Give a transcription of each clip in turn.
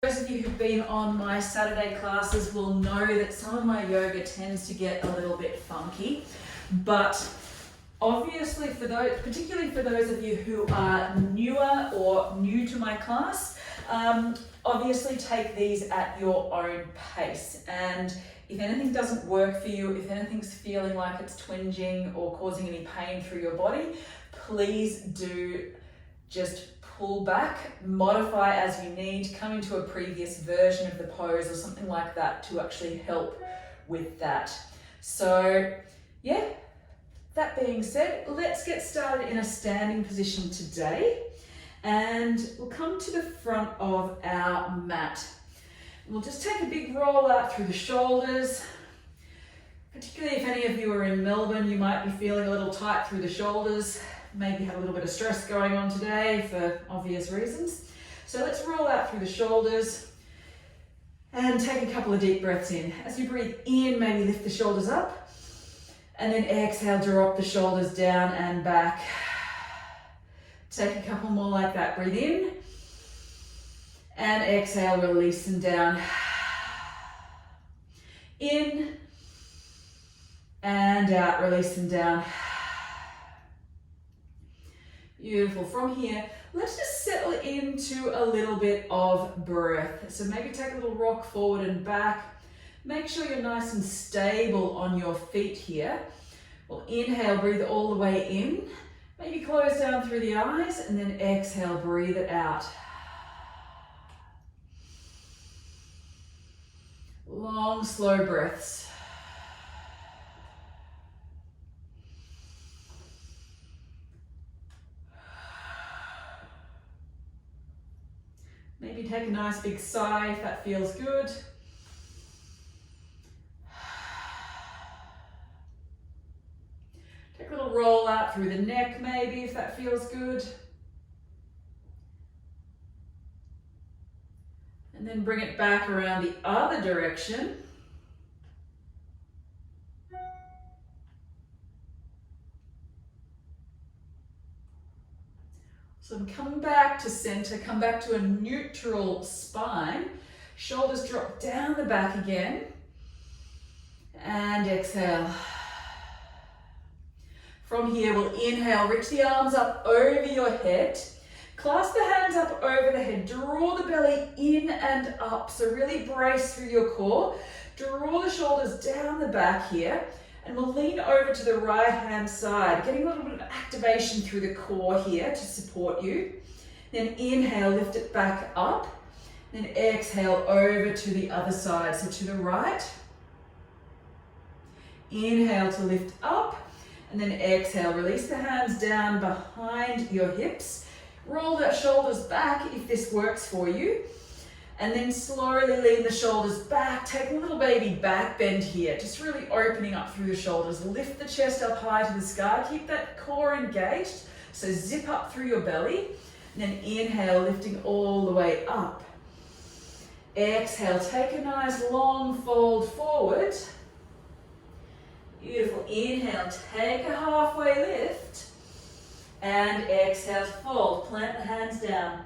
Those of you who've been on my Saturday classes will know that some of my yoga tends to get a little bit funky, but obviously for those, particularly for those of you who are newer or new to my class, obviously take these at your own pace. And if anything doesn't work for you, if anything's feeling like it's twinging or causing any pain through your body, please do just pull back, modify as you need, come into a previous version of the pose or something like that to actually help with that. So yeah, that being said, let's get started in a standing position today. And we'll come to the front of our mat. We'll just take a big roll out through the shoulders. Particularly if any of you are in Melbourne, you might be feeling a little tight through the shoulders. Maybe have a little bit of stress going on today for obvious reasons. So let's roll out through the shoulders and take a couple of deep breaths in. As you breathe in, maybe lift the shoulders up and then exhale, drop the shoulders down and back. Take a couple more like that. Breathe in and exhale, release them down. In and out, release them down. Beautiful. From here, let's just settle into a little bit of breath. So maybe take a little rock forward and back. Make sure you're nice and stable on your feet here. We'll inhale, breathe all the way in. Maybe close down through the eyes and then exhale, breathe it out. Long, slow breaths. Maybe take a nice big sigh if that feels good. Take a little roll out through the neck maybe if that feels good. And then bring it back around the other direction. So I'm coming back to center, come back to a neutral spine. Shoulders drop down the back again. And exhale. From here, we'll inhale, reach the arms up over your head. Clasp the hands up over the head. Draw the belly in and up. So really brace through your core. Draw the shoulders down the back here. And we'll lean over to the right hand side, getting a little bit of activation through the core here to support you. Then inhale, lift it back up. Then exhale over to the other side, so to the right. Inhale to lift up. And then exhale, release the hands down behind your hips. Roll the shoulders back if this works for you. And then slowly lean the shoulders back. Take a little baby back bend here. Just really opening up through the shoulders. Lift the chest up high to the sky. Keep that core engaged. So zip up through your belly. And then inhale, lifting all the way up. Exhale, take a nice long fold forward. Beautiful. Inhale, take a halfway lift. And exhale, fold. Plant the hands down.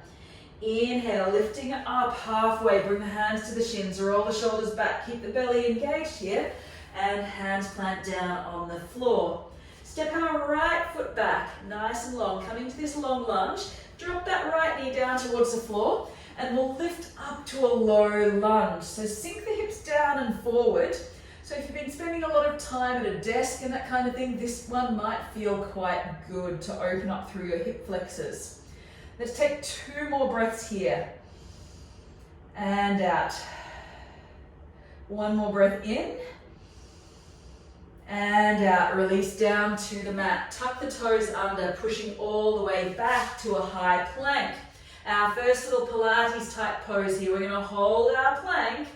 Inhale, lifting it up halfway. Bring the hands to the shins. Roll the shoulders back. Keep the belly engaged here. And hands plant down on the floor. Step our right foot back, nice and long. Come into this long lunge. Drop that right knee down towards the floor. And we'll lift up to a low lunge. So sink the hips down and forward. So if you've been spending a lot of time at a desk and that kind of thing, this one might feel quite good to open up through your hip flexors. Let's take 2 more breaths here. And out. 1 more breath in. And out. Release down to the mat. Tuck the toes under, pushing all the way back to a high plank. Our first little Pilates type pose here. We're going to hold our plank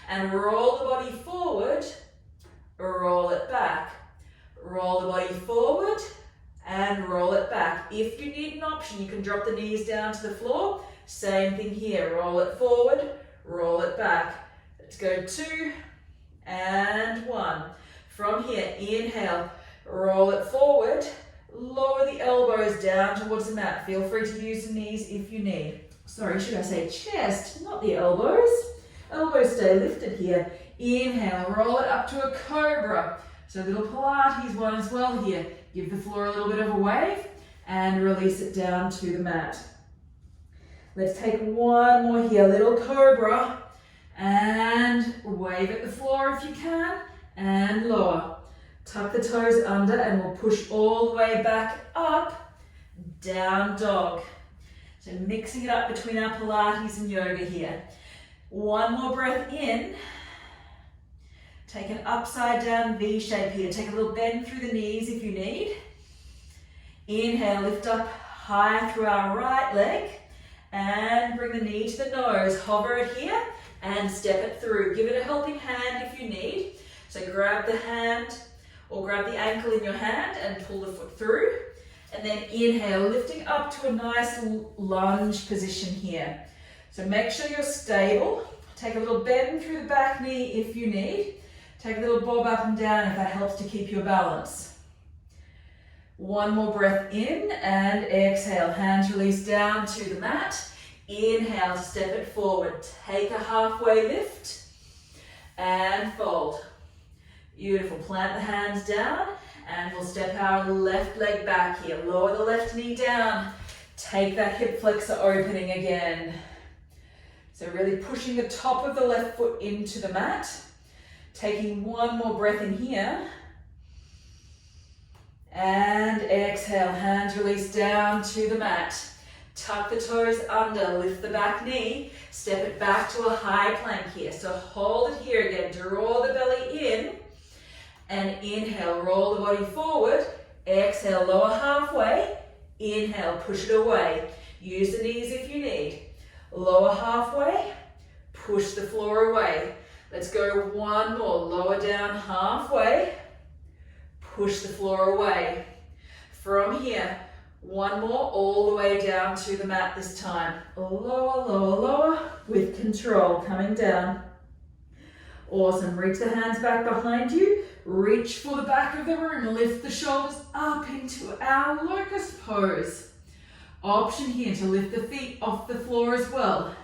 and roll the body forward. Roll it back. Roll the body forward. And roll it back. If you need an option, you can drop the knees down to the floor. Same thing here. Roll it forward, roll it back. Let's go 2 and 1. From here, inhale, roll it forward, lower the elbows down towards the mat. Feel free to use the knees if you need. sorry, should I say chest, not the elbows. Elbows stay lifted here. Inhale, roll it up to a cobra. So a little Pilates one as well here. Give the floor a little bit of a wave and release it down to the mat. Let's take one more here, little cobra, and wave at the floor if you can, and lower. Tuck the toes under and we'll push all the way back up, down dog. So mixing it up between our Pilates and yoga here. One more breath in. Take an upside down V shape here. Take a little bend through the knees if you need. Inhale, lift up high through our right leg and bring the knee to the nose. Hover it here and step it through. Give it a helping hand if you need. So grab the hand or grab the ankle in your hand and pull the foot through. And then inhale, lifting up to a nice lunge position here. So make sure you're stable. Take a little bend through the back knee if you need. Take a little bob up and down if that helps to keep your balance. One more breath in and exhale. Hands release down to the mat. Inhale, step it forward. Take a halfway lift and fold. Beautiful. Plant the hands down and we'll step our left leg back here. Lower the left knee down. Take that hip flexor opening again. So really pushing the top of the left foot into the mat. Taking one more breath in here. And exhale, hands release down to the mat. Tuck the toes under, lift the back knee, step it back to a high plank here. So hold it here again, draw the belly in, and inhale, roll the body forward. Exhale, lower halfway. Inhale, push it away. Use the knees if you need. Lower halfway, push the floor away. Let's go one more, lower down halfway, push the floor away. From here, one more, all the way down to the mat this time. Lower, lower, lower, with control, coming down. Awesome, reach the hands back behind you, reach for the back of the room, lift the shoulders up into our locust pose. Option here to lift the feet off the floor as well.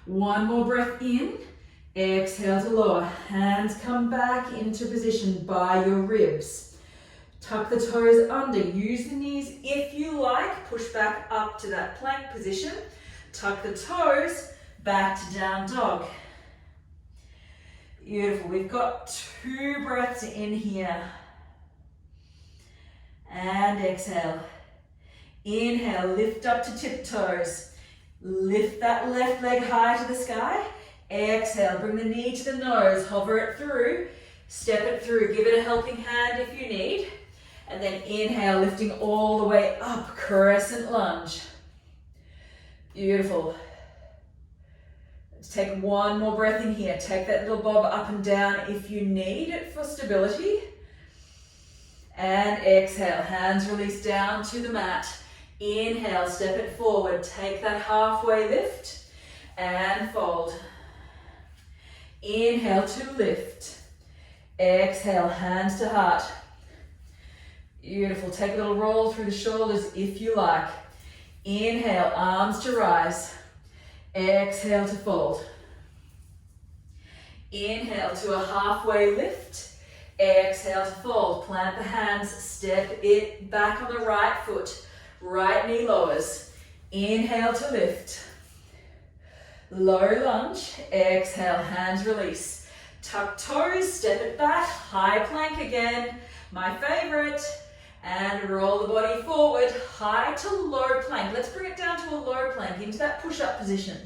One more breath in, exhale to lower. Hands come back into position by your ribs. Tuck the toes under, use the knees if you like. Push back up to that plank position. Tuck the toes back to down dog. Beautiful, we've got 2 breaths in here. And exhale. Inhale, lift up to tiptoes. Lift that left leg high to the sky. Exhale, bring the knee to the nose, hover it through, step it through, give it a helping hand if you need. And then inhale, lifting all the way up, crescent lunge. Beautiful. Let's take one more breath in here. Take that little bob up and down if you need it for stability. And exhale, hands release down to the mat. Inhale, step it forward, take that halfway lift and fold. Inhale to lift. Exhale, hands to heart. Beautiful, take a little roll through the shoulders if you like. Inhale, arms to rise. Exhale to fold. Inhale to a halfway lift. Exhale to fold. Plant the hands, step it back on the right foot. Right knee lowers. Inhale to lift. Low lunge. Exhale, hands release. Tuck toes, step it back. High plank again, my favorite. And roll the body forward, high to low plank. Let's bring it down to a low plank, into that push-up position.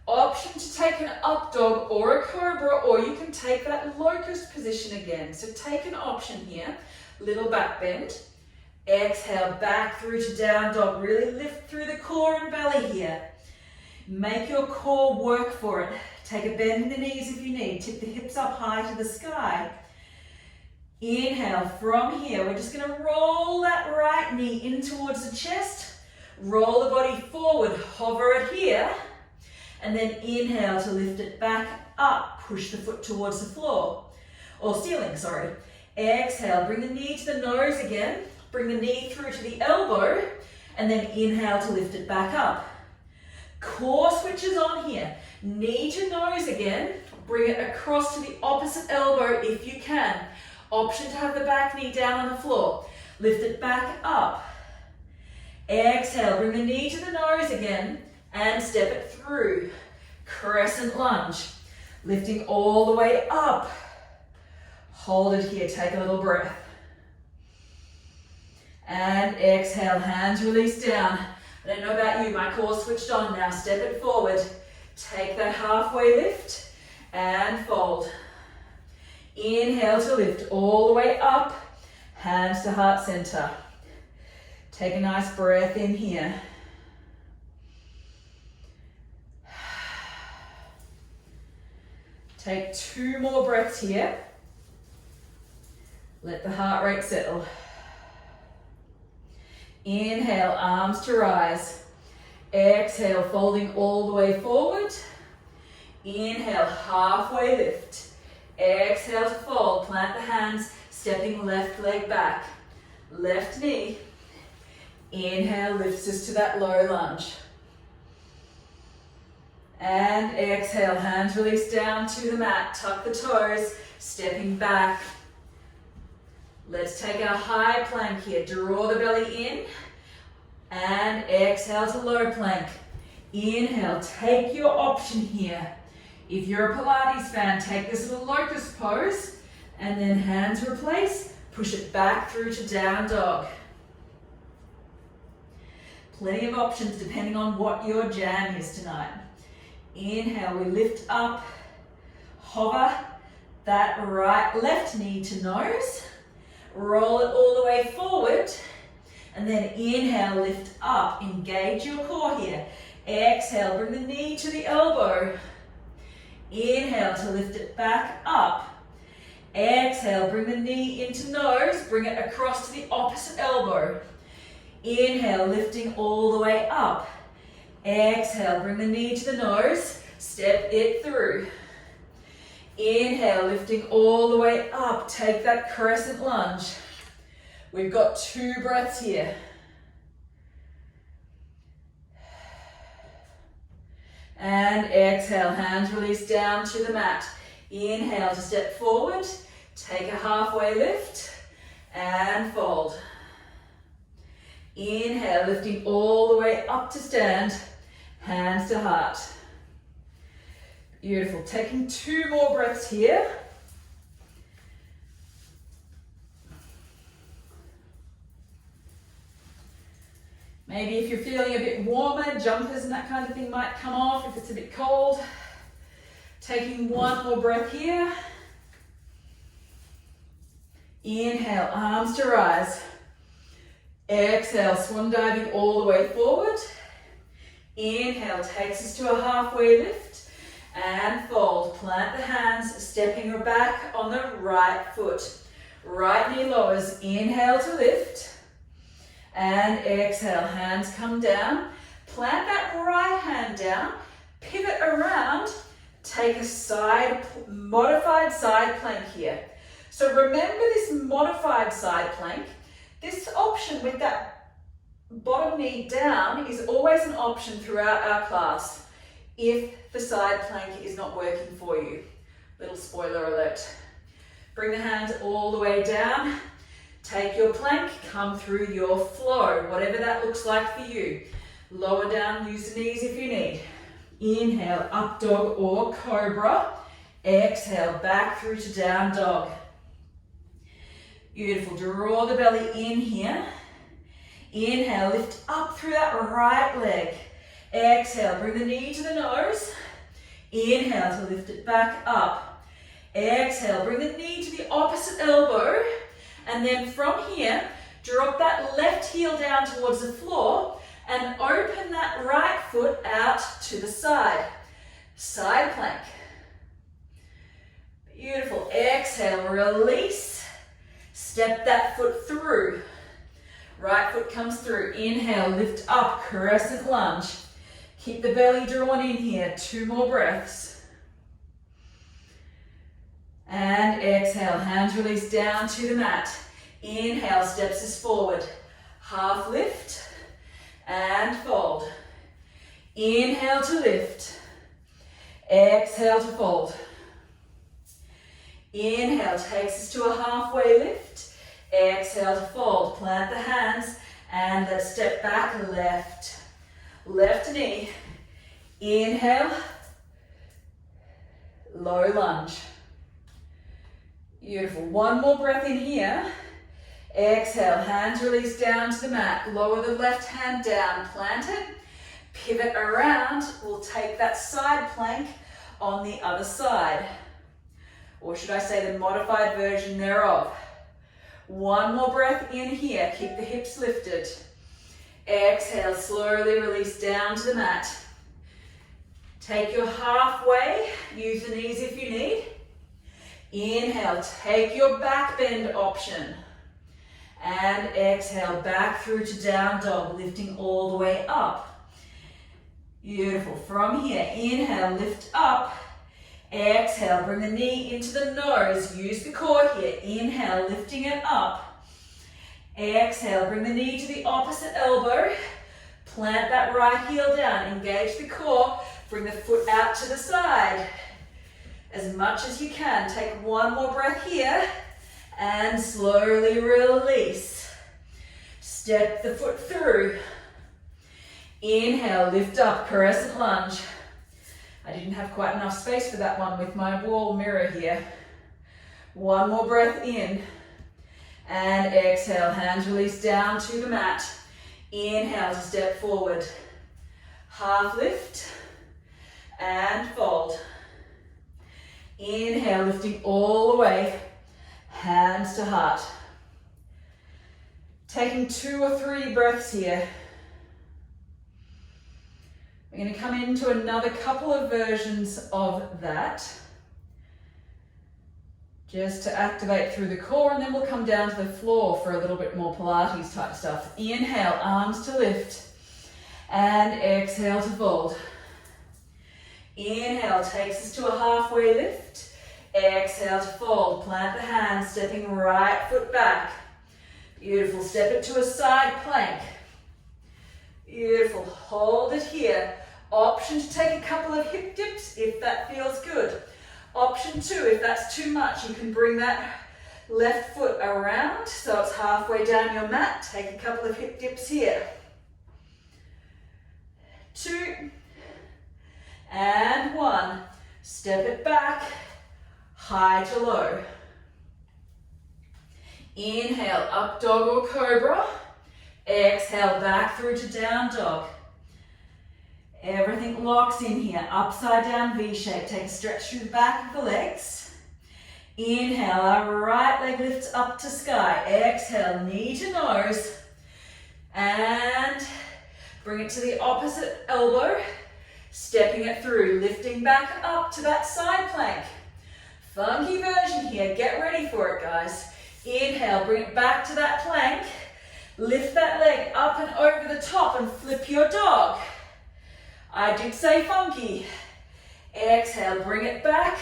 Option to take an up dog or a cobra, or you can take that locust position again. So take an option here, little back bend. Exhale, back through to down dog. Really lift through the core and belly here. Make your core work for it. Take a bend in the knees if you need. Tip the hips up high to the sky. Inhale, from here, we're just gonna roll that right knee in towards the chest. Roll the body forward, hover it here. And then inhale to lift it back up. Push the foot towards the floor, or ceiling, sorry. Exhale, bring the knee to the nose again. Bring the knee through to the elbow, and then inhale to lift it back up. Core switches on here. Knee to nose again. Bring it across to the opposite elbow if you can. Option to have the back knee down on the floor. Lift it back up. Exhale, bring the knee to the nose again and step it through. Crescent lunge. Lifting all the way up. Hold it here, take a little breath. And exhale, hands release down. I don't know about you, my core switched on now. Step it forward. Take that halfway lift and fold. Inhale to lift all the way up. Hands to heart center. Take a nice breath in here. Take 2 more breaths here. Let the heart rate settle. Inhale, arms to rise. Exhale, folding all the way forward. Inhale, halfway lift. Exhale to fold, plant the hands, stepping left leg back. Left knee. Inhale, lifts us to that low lunge. And exhale, hands release down to the mat, tuck the toes, stepping back. Let's take our high plank here. Draw the belly in and exhale to low plank. Inhale, take your option here. If you're a Pilates fan, take this little locust pose and then hands replace, push it back through to down dog. Plenty of options depending on what your jam is tonight. Inhale, we lift up, hover that left knee to nose. Roll it all the way forward and then inhale, lift up, engage your core here. Exhale, bring the knee to the elbow. Inhale to lift it back up. Exhale, bring the knee into nose, bring it across to the opposite elbow. Inhale, lifting all the way up. Exhale, bring the knee to the nose, step it through. Inhale, lifting all the way up. Take that crescent lunge. We've got 2 breaths here. And exhale, hands release down to the mat. Inhale to step forward. Take a halfway lift and fold. Inhale, lifting all the way up to stand. Hands to heart. Beautiful. Taking 2 more breaths here. Maybe if you're feeling a bit warmer, jumpers and that kind of thing might come off if it's a bit cold. Taking 1 more breath here. Inhale, arms to rise. Exhale, swan diving all the way forward. Inhale, takes us to a halfway lift. And fold. Plant the hands, stepping back on the right foot. Right knee lowers. Inhale to lift. And exhale, hands come down. Plant that right hand down. Pivot around. Take a modified side plank here. So remember this modified side plank. This option with that bottom knee down is always an option throughout our class if the side plank is not working for you. Little spoiler alert. Bring the hands all the way down. Take your plank, come through your flow, whatever that looks like for you. Lower down, use the knees if you need. Inhale, up dog or cobra. Exhale, back through to down dog. Beautiful, draw the belly in here. Inhale, lift up through that right leg. Exhale, bring the knee to the nose. Inhale to lift it back up. Exhale, bring the knee to the opposite elbow. And then from here, drop that left heel down towards the floor and open that right foot out to the side. Side plank. Beautiful. Exhale, release. Step that foot through. Right foot comes through. Inhale, lift up, crescent lunge. Keep the belly drawn in here. 2 more breaths. And exhale, hands release down to the mat. Inhale, steps us forward. Half lift and fold. Inhale to lift. Exhale to fold. Inhale takes us to a halfway lift. Exhale to fold. Plant the hands and let's step back. Left knee. Inhale. Low lunge. Beautiful. One more breath in here. Exhale, hands release down to the mat. Lower the left hand down, plant it. Pivot around. We'll take that side plank on the other side. Or should I say the modified version thereof. One more breath in here. Keep the hips lifted. Exhale, slowly release down to the mat. Take your halfway. Use the knees if you need. Inhale, take your back bend option. And exhale, back through to down dog, lifting all the way up. Beautiful. From here, inhale, lift up. Exhale, bring the knee into the nose. Use the core here. Inhale, lifting it up. Exhale, bring the knee to the opposite elbow. Plant that right heel down. Engage the core. Bring the foot out to the side. As much as you can. Take one more breath here. And slowly release. Step the foot through. Inhale, lift up, crescent lunge. I didn't have quite enough space for that one with my wall mirror here. One more breath in. And exhale, hands release down to the mat. Inhale to step forward. Half lift. And fold. Inhale, lifting all the way. Hands to heart. Taking 2 or 3 breaths here. We're going to come into another couple of versions of that. Just to activate through the core, and then we'll come down to the floor for a little bit more Pilates type stuff. Inhale, arms to lift. And exhale to fold. Inhale takes us to a halfway lift. Exhale to fold. Plant the hands, stepping right foot back. Beautiful. Step it to a side plank. Beautiful. Hold it here. Option to take a couple of hip dips if that feels good. Option 2, if that's too much, you can bring that left foot around so it's halfway down your mat. Take a couple of hip dips here. 2 and 1. Step it back. High to low. Inhale, up dog or cobra. Exhale, back through to down dog. Everything locks in here. Upside down V shape. Take a stretch through the back of the legs. Inhale, our right leg lifts up to sky. Exhale, knee to nose. And bring it to the opposite elbow. Stepping it through, lifting back up to that side plank. Funky version here. Get ready for it, guys. Inhale, bring it back to that plank. Lift that leg up and over the top and flip your dog. I did say funky. Exhale, bring it back.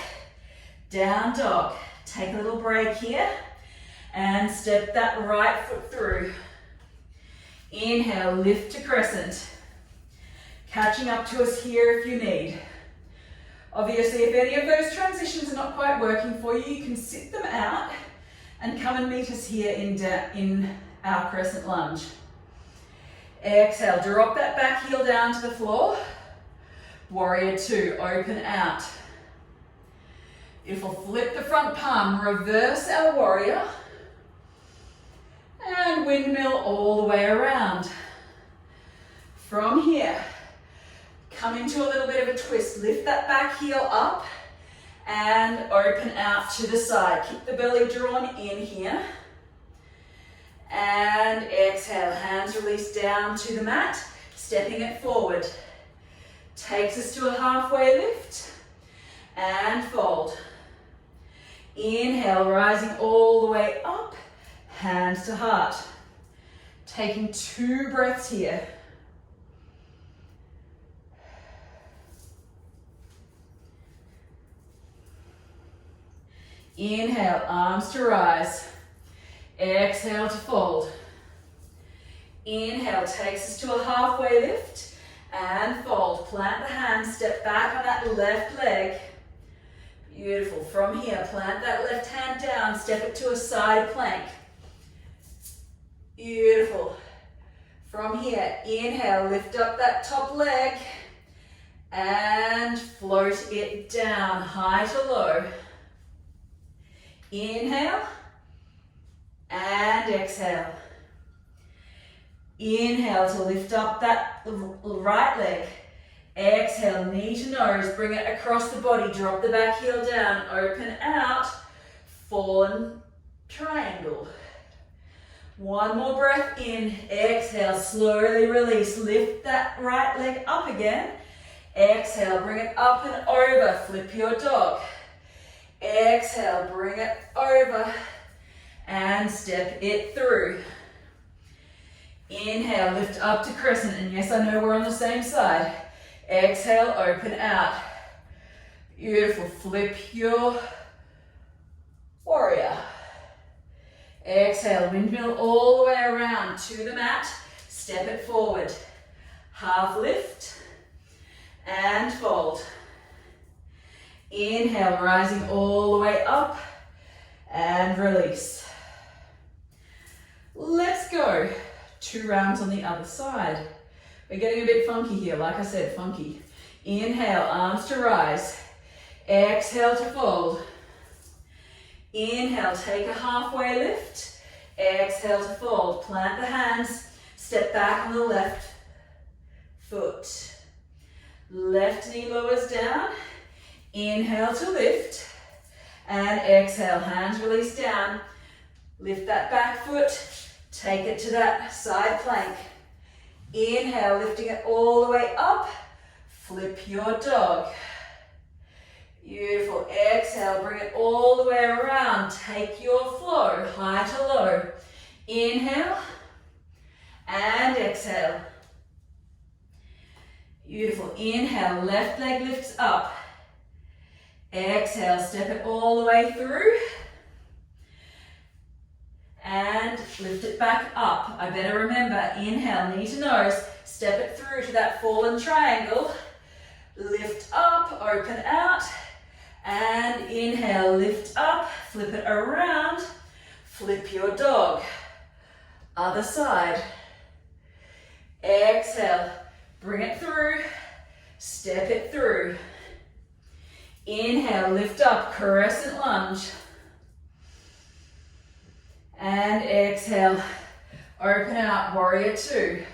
Down dog. Take a little break here and step that right foot through. Inhale, lift to crescent. Catching up to us here if you need. Obviously, if any of those transitions are not quite working for you, you can sit them out and come and meet us here in our crescent lunge. Exhale, drop that back heel down to the floor. Warrior 2, open out. Beautiful, flip the front palm, reverse our warrior. And windmill all the way around. From here, come into a little bit of a twist. Lift that back heel up and open out to the side. Keep the belly drawn in here. And exhale, hands release down to the mat, stepping it forward. Takes us to a halfway lift and fold. Inhale, rising all the way up, hands to heart. Taking 2 breaths here. Inhale, arms to rise. Exhale to fold. Inhale takes us to a halfway lift and fold. Plant the hands, step back on that left leg. Beautiful. From here, plant that left hand down, step it to a side plank. Beautiful. From here, inhale, lift up that top leg and float it down, high to low. Inhale and exhale. Inhale to lift up that right leg. Exhale, knee to nose, bring it across the body, drop the back heel down, open out, fallen triangle. One more breath in, exhale, slowly release, lift that right leg up again. Exhale, bring it up and over, flip your dog. Exhale, bring it over and step it through. Inhale, lift up to crescent, and yes, I know we're on the same side. Exhale, open out. Beautiful, flip your warrior. Exhale, windmill all the way around to the mat. Step it forward. Half lift and fold. Inhale, rising all the way up and release. Let's go. 2 rounds on the other side. We're getting a bit funky here, like I said, funky. Inhale, arms to rise. Exhale to fold. Inhale, take a halfway lift. Exhale to fold. Plant the hands. Step back on the left foot. Left knee lowers down. Inhale to lift. And exhale, hands release down. Lift that back foot. Take it to that side plank. Inhale, lifting it all the way up. Flip your dog. Beautiful. Exhale, bring it all the way around. Take your flow, high to low. Inhale and exhale. Beautiful. Inhale, left leg lifts up. Exhale, step it all the way through. And lift it back up. I better remember, inhale, knee to nose, step it through to that fallen triangle. Lift up, open out, and inhale, lift up, flip it around, flip your dog. Other side. Exhale, bring it through, step it through. Inhale, lift up, crescent lunge. And exhale, open out, warrior 2.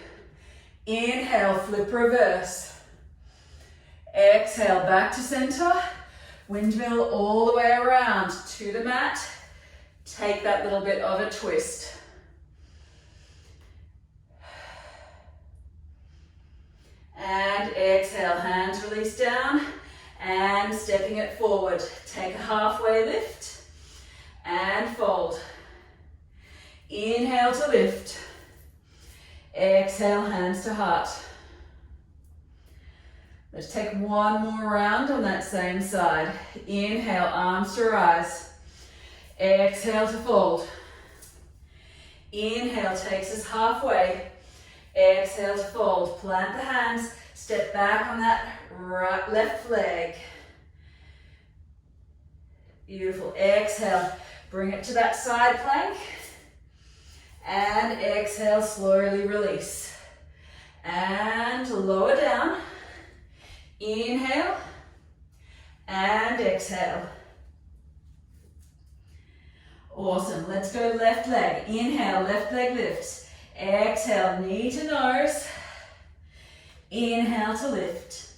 Inhale, flip reverse. Exhale, back to center. Windmill all the way around to the mat. Take that little bit of a twist. And exhale, hands release down and stepping it forward. Take a halfway lift and fold. Inhale to lift. Exhale, hands to heart. Let's take one more round on that same side. Inhale, arms to rise. Exhale to fold. Inhale takes us halfway. Exhale to fold. Plant the hands. Step back on that left leg. Beautiful. Exhale. Bring it to that side plank. And exhale, slowly release. And lower down. Inhale. And exhale. Awesome. Let's go left leg. Inhale, left leg lifts. Exhale, knee to nose. Inhale to lift.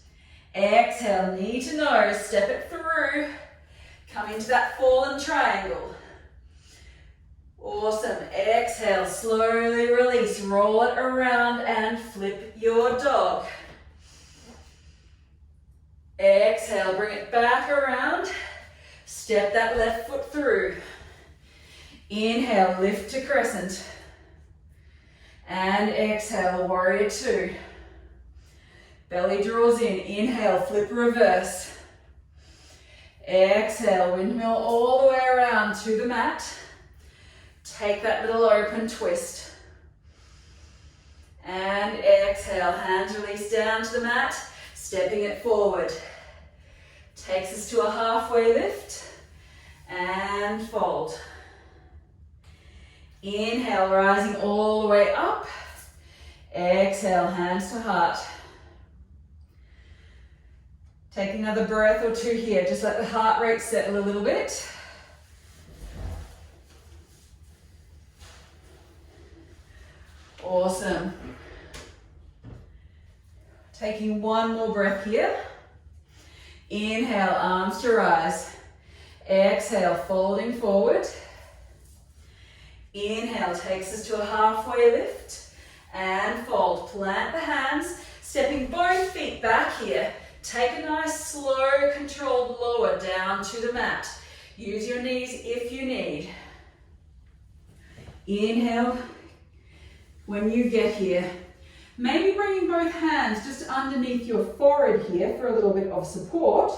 Exhale, knee to nose. Step it through. Come into that fallen triangle. Awesome. Exhale, slowly release. Roll it around and flip your dog. Exhale, bring it back around. Step that left foot through. Inhale, lift to crescent. And exhale, warrior 2. Belly draws in. Inhale, flip reverse. Exhale, windmill all the way around to the mat. Take that little open twist. And exhale, Exhale, hands release down to the mat, stepping it forward. Takes us to a halfway lift and fold. Inhale, rising all the way up. Exhale, hands to heart. Take another breath or two here. Just let the heart rate settle a little bit. Awesome. Taking one more breath here. Inhale, arms to rise. Exhale, folding forward. Inhale takes us to a halfway lift and fold. Plant the hands, stepping both feet back here. Take a nice slow controlled lower down to the mat. Use your knees if you need. Inhale when you get here. Maybe bringing both hands just underneath your forehead here for a little bit of support.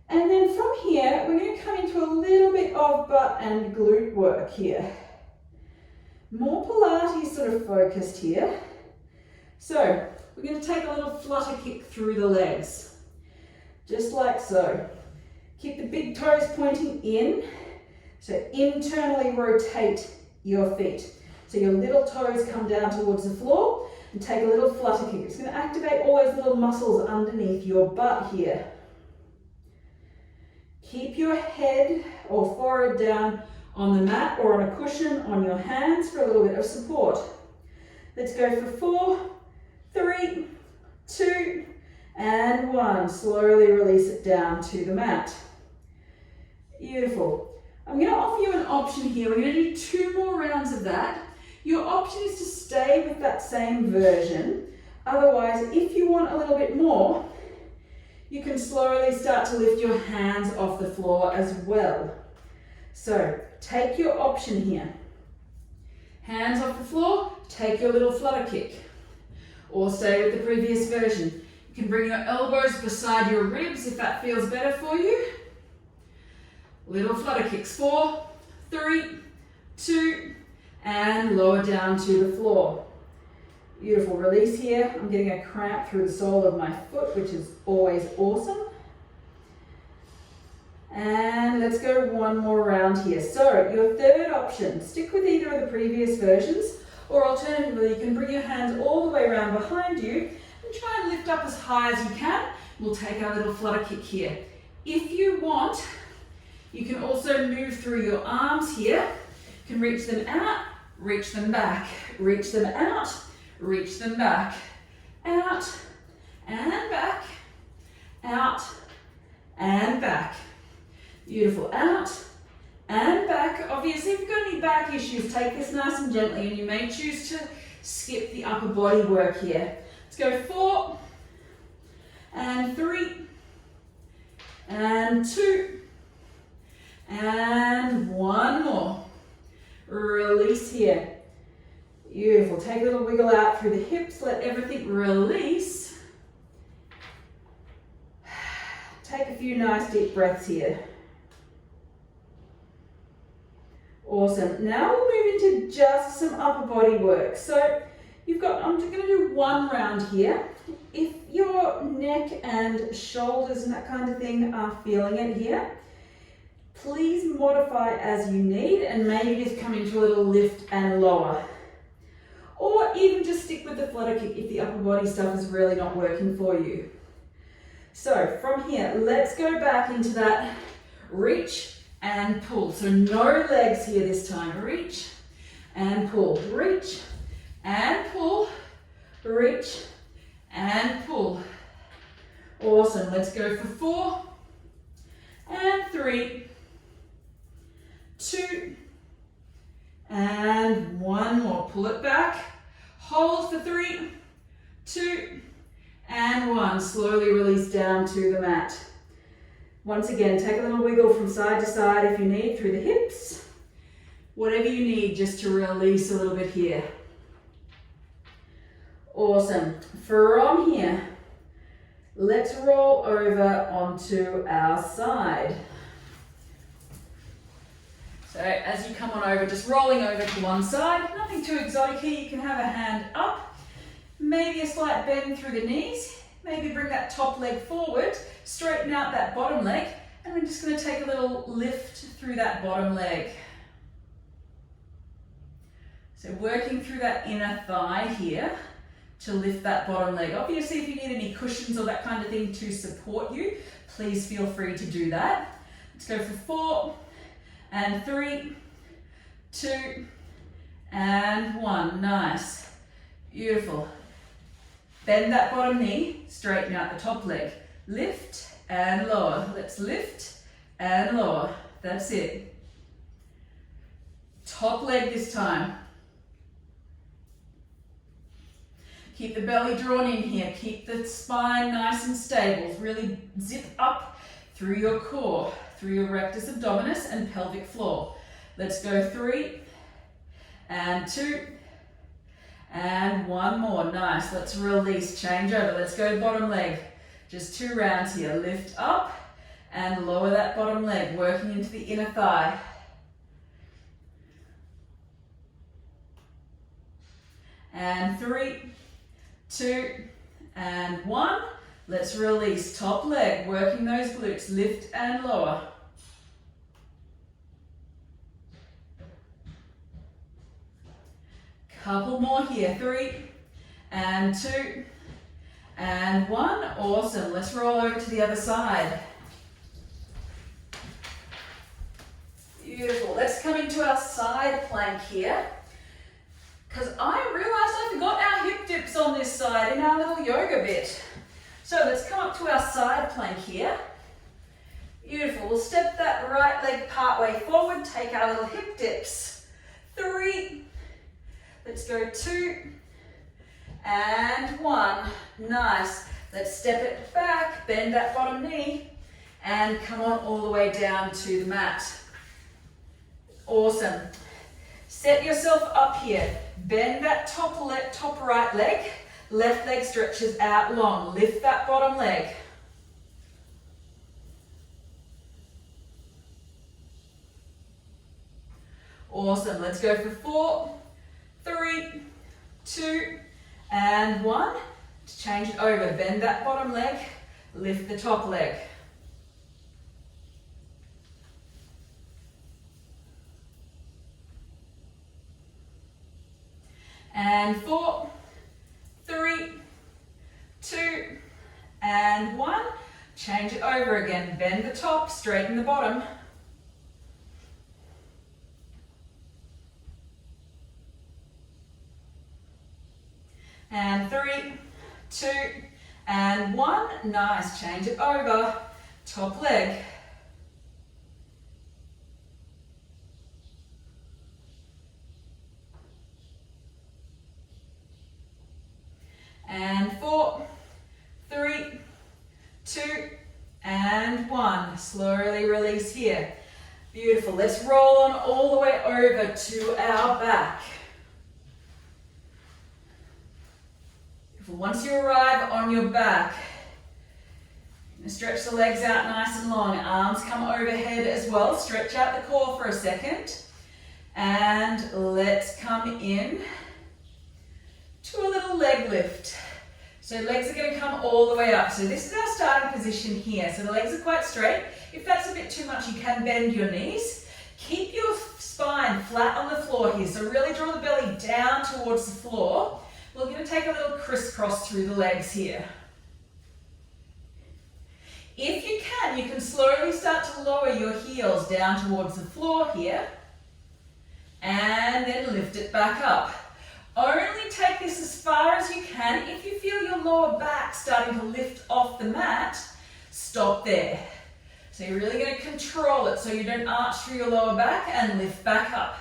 And then from here, we're going to come into a little bit of butt and glute work here. More Pilates sort of focused here. So we're going to take a little flutter kick through the legs. Just like so. Keep the big toes pointing in. So internally rotate your feet. So your little toes come down towards the floor and take a little flutter kick. It's going to activate all those little muscles underneath your butt here. Keep your head or forehead down on the mat or on a cushion on your hands for a little bit of support. Let's go for 4, 3, 2, and 1. Slowly release it down to the mat. Beautiful. I'm going to offer you an option here. We're going to do 2 more rounds of that. Your option is to stay with that same version. Otherwise, if you want a little bit more, you can slowly start to lift your hands off the floor as well. So take your option here. Hands off the floor, take your little flutter kick. Or stay with the previous version. You can bring your elbows beside your ribs if that feels better for you. Little flutter kicks. 4, 3, 2, and lower down to the floor. Beautiful. Release here. I'm getting a cramp through the sole of my foot, which is always awesome. And let's go one more round here. So your third option, stick with either of the previous versions, or alternatively, you can bring your hands all the way around behind you and try and lift up as high as you can. We'll take our little flutter kick here. If you want, you can also move through your arms here. You can reach them out, reach them back, reach them out, reach them back, out, and back, out, and back. Beautiful. Out and back. Obviously, if you've got any back issues, take this nice and gently, and you may choose to skip the upper body work here. Let's go 4, and 3, and 2, and 1 more. Release here. Beautiful. Take a little wiggle out through the hips. Let everything release. Take a few nice deep breaths here. Awesome. Now we'll move into just some upper body work. So I'm just going to do 1 round here. If your neck and shoulders and that kind of thing are feeling it here, please modify as you need and maybe just come into a little lift and lower. Or even just stick with the flutter kick if the upper body stuff is really not working for you. So from here, let's go back into that reach and pull. So no legs here this time. Reach and pull. Reach and pull. Reach and pull. Awesome. Let's go for 4 and 3, 2, and 1 more. Pull it back. Hold for 3, 2, and 1. Slowly release down to the mat. Once again, take a little wiggle from side to side if you need, through the hips. Whatever you need just to release a little bit here. Awesome. From here, let's roll over onto our side. So as you come on over, just rolling over to one side, nothing too exotic here. You can have a hand up Maybe a slight bend through the knees. Maybe bring that top leg forward, straighten out that bottom leg, and we're just going to take a little lift through that bottom leg. So working through that inner thigh here to lift that bottom leg. Obviously, if you need any cushions or that kind of thing to support you, please feel free to do that. Let's go for 4 and 3, 2 and 1. Nice. Beautiful. Bend that bottom knee, straighten out the top leg. Lift and lower. Let's lift and lower. That's it. Top leg this time. Keep the belly drawn in here. Keep the spine nice and stable. Really zip up through your core, through your rectus abdominis and pelvic floor. Let's go 3 and 2 and 1 more. Nice. Let's release. Change over. Let's go bottom leg. Just 2 rounds here. Lift up and lower that bottom leg, working into the inner thigh. And 3, 2 and 1. Let's release. Top leg, working those glutes. Lift and lower. Couple more here. 3 and 2 and 1. Awesome. Let's roll over to the other side. Beautiful. Let's come into our side plank here. Because I realized I forgot our hip dips on this side in our little yoga bit. So let's come up to our side plank here. Beautiful. We'll step that right leg part way forward. Take our little hip dips. 3. Let's go 2 and 1. Nice. Let's step it back, bend that bottom knee, and come on all the way down to the mat. Awesome. Set yourself up here. Bend that top right leg. Left leg stretches out long. Lift that bottom leg. Awesome. Let's go for 4, 3, 2, and 1. To change it over. Bend that bottom leg. Lift the top leg. And 4, 3, 2, and 1. Change it over again. Bend the top, straighten the bottom. And 3, 2, and 1. Nice. Change it over. Top leg. And 4, 3, 2, and 1. Slowly release here. Beautiful. Let's roll on all the way over to our back. Once you arrive on your back, stretch the legs out nice and long. Arms come overhead as well. Stretch out the core for a second. And let's come in to a little leg lift. So legs are going to come all the way up. So this is our starting position here. So the legs are quite straight. If that's a bit too much, you can bend your knees. Keep your spine flat on the floor here. So really draw the belly down towards the floor. We're going to take a little crisscross through the legs here. If you can slowly start to lower your heels down towards the floor here. And then lift it back up. Only take this as far as you can. If you feel your lower back starting to lift off the mat, stop there. So you're really going to control it so you don't arch through your lower back and lift back up.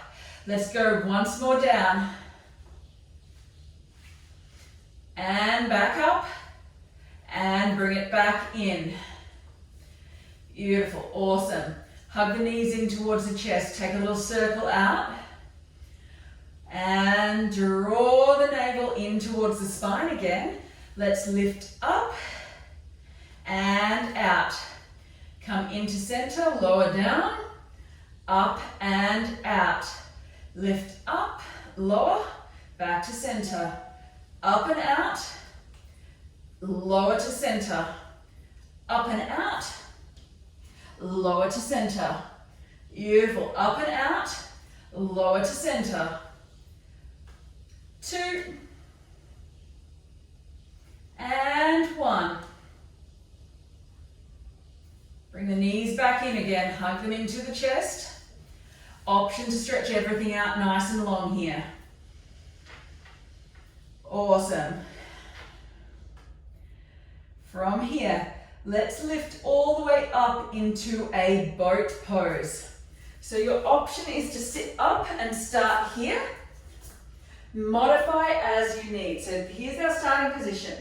Let's go once more down. And back up. And bring it back in. Beautiful. Awesome. Hug the knees in towards the chest. Take a little circle out. And draw the navel in towards the spine again. Let's lift up and out. Come into center, lower down, up and out. Lift up, lower, back to center, Up and out, lower to center. Up and out, lower to center. Beautiful. Up and out, lower to center. 2 and 1. Bring the knees back in again, hug them into the chest. Option to stretch everything out nice and long here. Awesome. From here, let's lift all the way up into a boat pose. So your option is to sit up and start here. Modify as you need. So here's our starting position.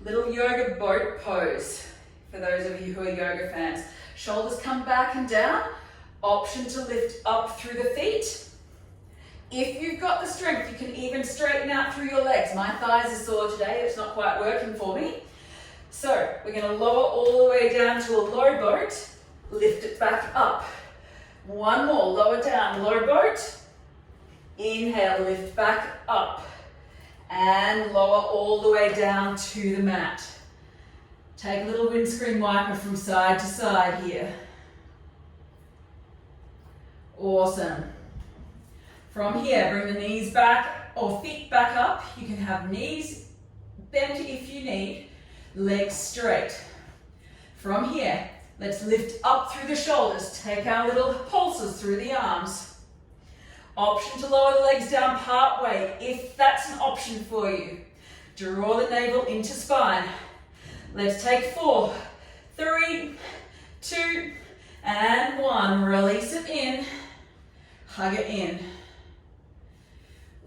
Little yoga boat pose. For those of you who are yoga fans. Shoulders come back and down. Option to lift up through the feet. If you've got the strength, you can even straighten out through your legs. My thighs are sore today. It's not quite working for me. So we're going to lower all the way down to a low boat. Lift it back up. One more. Lower down. Low boat. Inhale. Lift back up. And lower all the way down to the mat. Take a little windscreen wiper from side to side here. Awesome. From here, bring the knees back or feet back up. You can have knees bent if you need, legs straight. From here, let's lift up through the shoulders. Take our little pulses through the arms. Option to lower the legs down part way if that's an option for you. Draw the navel into spine. Let's take 4, 3, 2, and 1. Release it in. Hug it in.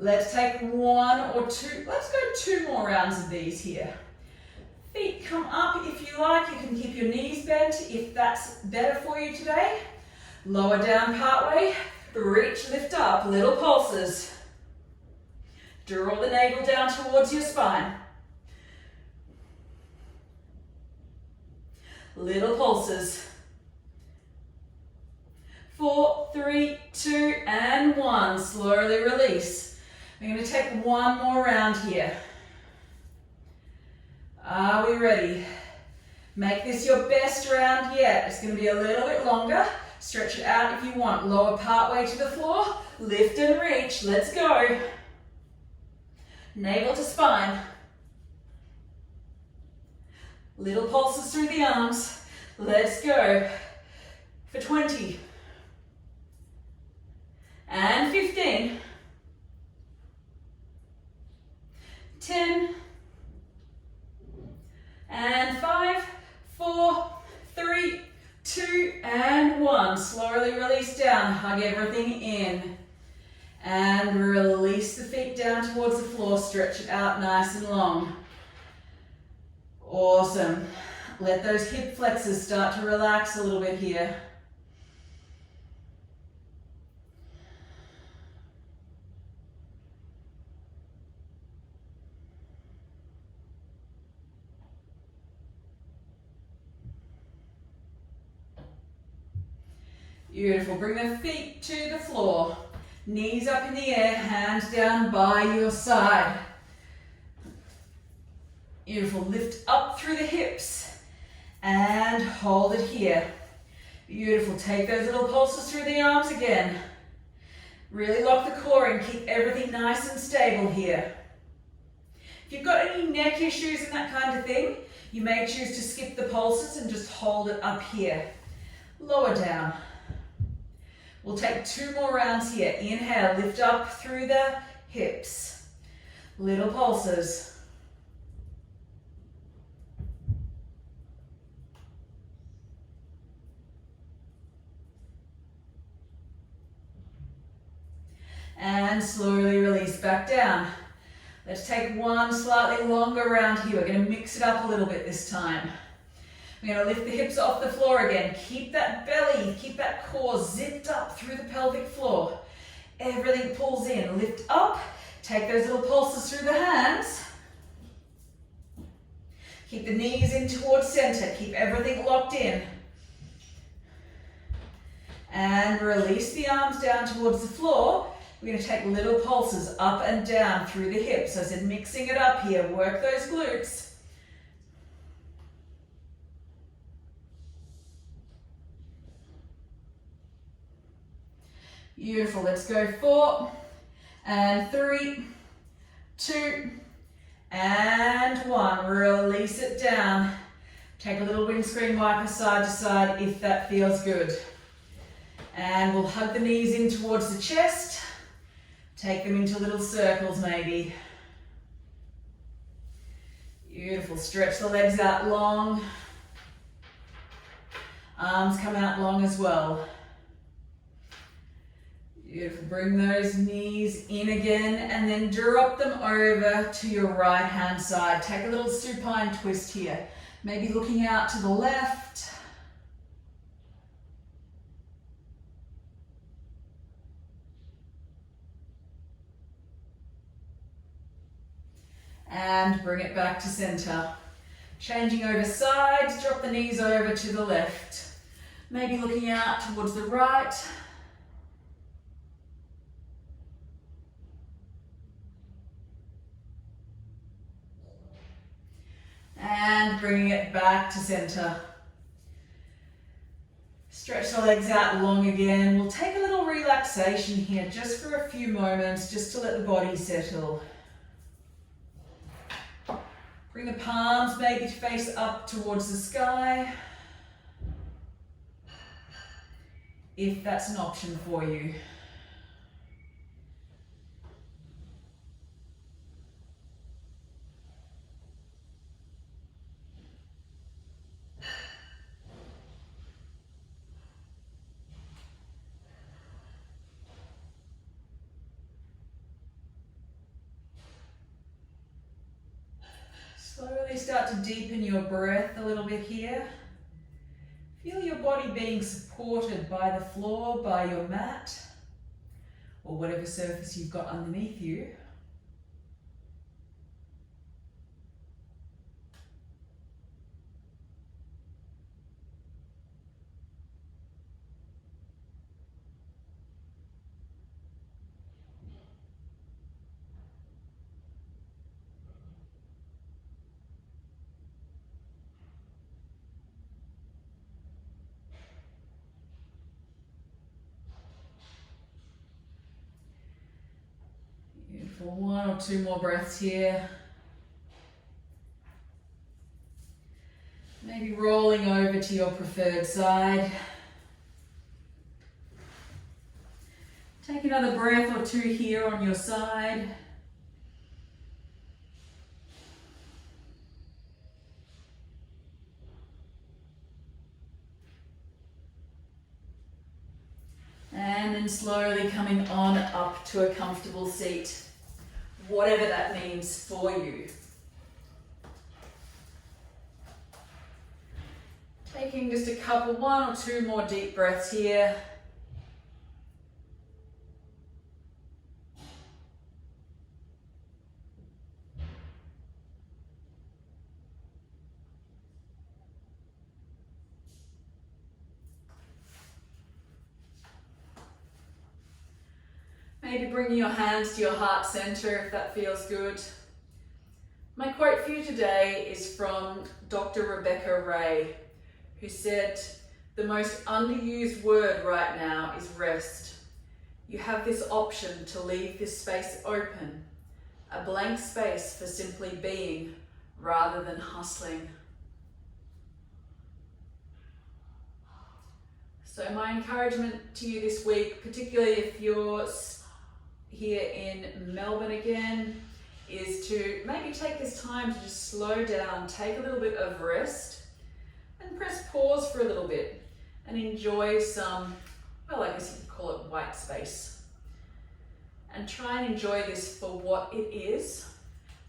Let's take 1 or 2. Let's go 2 more rounds of these here. Feet come up if you like. You can keep your knees bent if that's better for you today. Lower down part way. Reach, lift up. Little pulses. Draw the navel down towards your spine. Little pulses. 4, 3, 2, and 1. Slowly release. We're going to take 1 more round here. Are we ready? Make this your best round yet. It's going to be a little bit longer. Stretch it out if you want. Lower part way to the floor. Lift and reach. Let's go. Navel to spine. Little pulses through the arms. Let's go. For 20. And 15. 10. And 5, 4, 3, 2, and 1. Slowly release down. Hug everything in. And release the feet down towards the floor. Stretch it out nice and long. Awesome. Let those hip flexors start to relax a little bit here. Beautiful. Bring the feet to the floor. Knees up in the air, hands down by your side. Beautiful. Lift up through the hips and hold it here. Beautiful. Take those little pulses through the arms again. Really lock the core and keep everything nice and stable here. If you've got any neck issues and that kind of thing, you may choose to skip the pulses and just hold it up here. Lower down. We'll take 2 more rounds here. Inhale, lift up through the hips. Little pulses. And slowly release back down. Let's take 1 slightly longer round here. We're going to mix it up a little bit this time. We're going to lift the hips off the floor again. Keep that belly, keep that core zipped up through the pelvic floor. Everything pulls in. Lift up. Take those little pulses through the hands. Keep the knees in towards center. Keep everything locked in. And release the arms down towards the floor. We're going to take little pulses up and down through the hips. So I said mixing it up here. Work those glutes. Beautiful. Let's go 4 and 3, 2 and 1. Release it down. Take a little windscreen wiper side to side if that feels good. And we'll hug the knees in towards the chest. Take them into little circles maybe. Beautiful. Stretch the legs out long. Arms come out long as well. Beautiful. Bring those knees in again and then drop them over to your right hand side. Take a little supine twist here. Maybe looking out to the left. And bring it back to center. Changing over sides, drop the knees over to the left. Maybe looking out towards the right. And bringing it back to center. Stretch the legs out long again. We'll take a little relaxation here just for a few moments, just to let the body settle. Bring the palms maybe to face up towards the sky, if that's an option for you. Slowly start to deepen your breath a little bit here. Feel your body being supported by the floor, by your mat, or whatever surface you've got underneath you. For 1 or 2 more breaths here. Maybe rolling over to your preferred side. Take another breath or 2 here on your side. And then slowly coming on up to a comfortable seat, whatever that means for you. Taking just a couple, 1 or 2 more deep breaths here. Maybe bringing your hands to your heart center if that feels good. My quote for you today is from Dr. Rebecca Ray, who said, "The most underused word right now is rest. You have this option to leave this space open, a blank space for simply being rather than hustling." So my encouragement to you this week, particularly if you're here in Melbourne again, is to maybe take this time to just slow down, take a little bit of rest, and press pause for a little bit and enjoy some, well, I guess you could call it white space. And try and enjoy this for what it is,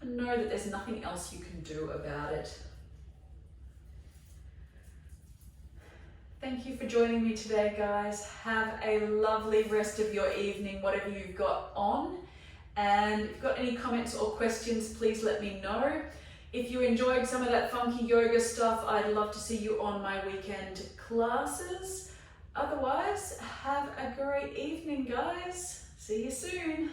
and know that there's nothing else you can do about it. Thank you for joining me today, guys. Have a lovely rest of your evening, whatever you've got on. And if you've got any comments or questions, please let me know. If you enjoyed some of that funky yoga stuff, I'd love to see you on my weekend classes. Otherwise, have a great evening, guys. See you soon.